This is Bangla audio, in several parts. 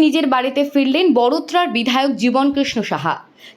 নিজের বাড়িতে ফিরলেন বড়োত্রার বিধায়ক জীবনকৃষ্ণ সাহা।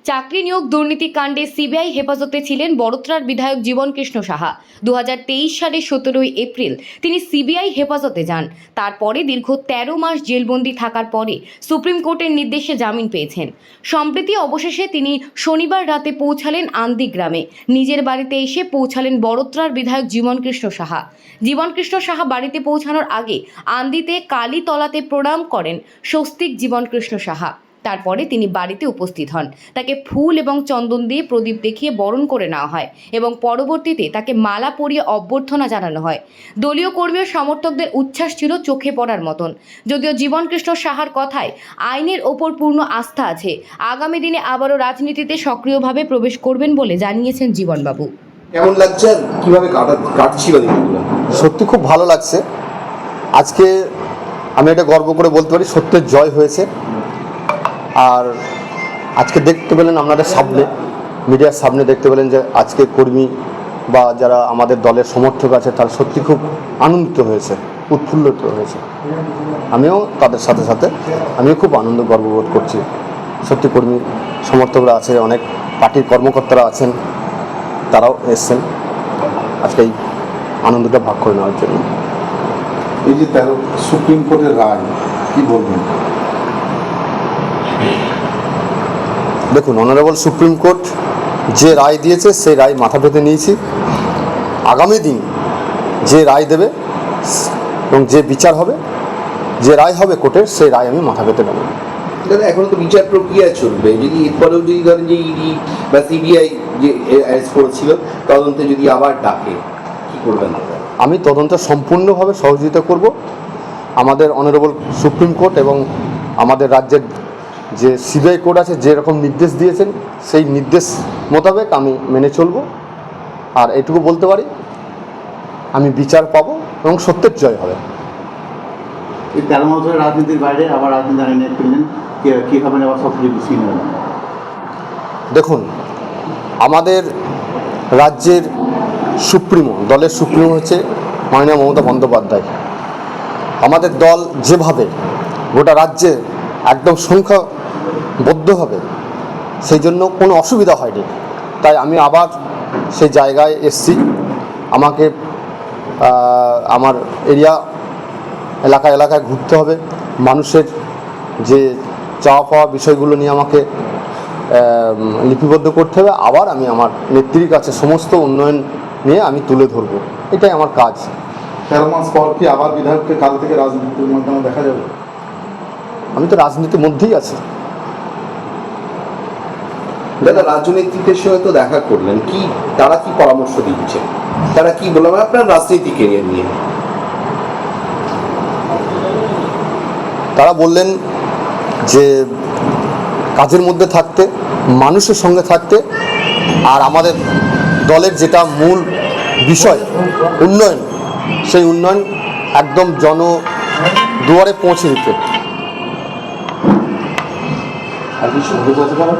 চাকরি নিয়োগ দুর্নীতি কাণ্ডে সিবিআই হেফাজতে ছিলেন বড়োত্রার বিধায়ক জীবনকৃষ্ণ সাহা। 2023 সালের 17 এপ্রিল তিনি সিবিআই হেফাজতে যান। তারপরে দীর্ঘ 13 মাস জেলবন্দি থাকার পরে সুপ্রিম কোর্টের নির্দেশে জামিন পেয়েছেন। সম্প্রতি অবশেষে তিনি শনিবার রাতে পৌঁছালেন আন্দি গ্রামে। নিজের বাড়িতে এসে পৌঁছালেন বড়োত্রার বিধায়ক জীবনকৃষ্ণ সাহা। জীবনকৃষ্ণ সাহা বাড়িতে পৌঁছানোর আগে আন্দিতে কালীতলাতে প্রণাম করেন স্বস্তিক জীবনকৃষ্ণ সাহা। তারপরে তিনি বাড়িতে উপস্থিত হন। তাকে ফুল এবং চন্দন দিয়ে প্রদীপ দেখিয়ে বরণ করে নেওয়া হয় এবং পরবর্তীতে তাকে মালা পরিয়ে অভ্যর্থনা জানানো হয়। দলীয় কর্মী ও সমর্থকদের উচ্ছ্বাস ছিল চোখে পড়ার মতন। যদিও জীবনকৃষ্ণ সাহার কথায় আইনের ওপর পূর্ণ আস্থা আছে, আগামী দিনে আবারও রাজনীতিতে সক্রিয়ভাবে প্রবেশ করবেন বলে জানিয়েছেন জীবনবাবু। কেমন লাগছে, কিভাবে কাটছিল দিনগুলো? সত্যি খুব ভালো লাগছে। আজকে আমি এটা গর্ব করে বলতে পারি, সত্যের জয় হয়েছে। আর আজকে দেখতে পেলেন আপনাদের সামনে, মিডিয়ার সামনে দেখতে পেলেন যে আজকে কর্মী বা যারা আমাদের দলের সমর্থক আছে তারা সত্যি খুব আনন্দিত হয়েছে, উৎফুল্লিত হয়েছে। আমিও তাদের সাথে সাথে আমিও খুব আনন্দ গর্ববোধ করছি। সত্যি কর্মী সমর্থকরা আছে, অনেক পার্টির কর্মকর্তারা আছেন, তারাও এসছেন আজকে এই আনন্দটা ভাগ করে নেওয়ার জন্য। এই যে 13 সুপ্রিম কোর্টের রায়, কি বলবেন? দেখুন, অনারেবল সুপ্রিম কোর্ট যে রায় দিয়েছে সেই রায় মাথা পেতে নিয়েছি। আগামী দিন যে রায় দেবে এবং যে বিচার হবে, যে রায় হবে কোর্টের, সেই রায় আমি মাথা পেতে নেব। দাদা, এখনো তো বিচার প্রক্রিয়া চলবে। যদি এরপরেও যদি ধরেন যে ইডি বা সিবিআই যে অ্যারেস্ট করেছিল তদন্তে যদি আবার ডাকে, কি করবেন? আমি তদন্তে সম্পূর্ণভাবে সহযোগিতা করব। আমাদের অনারেবল সুপ্রিম কোর্ট এবং আমাদের রাজ্যের যে সিবিআই কোর্ট আছে যেরকম নির্দেশ দিয়েছেন সেই নির্দেশ মোতাবেক আমি মেনে চলব। আর এটুকু বলতে পারি, আমি বিচার পাবো এবং সত্যের জয় হবে। এই 13 মাস ধরে রাজনীতির বাইরে আবার রাজনীতি আইনে ফিরলেন, কীভাবে আবার সব কিছু গুছিয়ে নেবেন? দেখুন, আমাদের রাজ্যের সুপ্রিমো, দলের সুপ্রিমো হচ্ছে মাননীয় মমতা বন্দ্যোপাধ্যায়। আমাদের দল যেভাবে গোটা রাজ্যে একদম সংখ্যাবদ্ধ হবে, সেই জন্য কোনো অসুবিধা হয়নি। তাই আমি আবার সেই জায়গায় এসছি। আমাকে আমার এলাকায় ঘুরতে হবে, মানুষের যে চাওয়া পাওয়া বিষয়গুলো নিয়ে আমাকে লিপিবদ্ধ করতে হবে। আবার আমি আমার নেত্রীর কাছে সমস্ত উন্নয়ন নিয়ে আমি তুলে ধরবো, এটাই আমার কাজ। 13 মাস পর কি আবার বিধায়ককে কাল থেকে রাজনীতির মাধ্যমে দেখা যাবে? আমি তো রাজনীতির মধ্যেই আছি। দাদা, রাজনীতিকের সঙ্গে তো দেখা করলেন, কি তারা কি পরামর্শ দিচ্ছে, তারা কি বললাম আপনার রাজনীতি কেরিয়ার নিয়ে? তারা বললেন যে কাজের মধ্যে থাকতে, মানুষের সঙ্গে থাকতে, আর আমাদের দলের যেটা মূল বিষয় উন্নয়ন, সেই উন্নয়ন একদম জনদুয়ারে পৌঁছে দিতে। আর কি শুনতে চাইতে পারেন?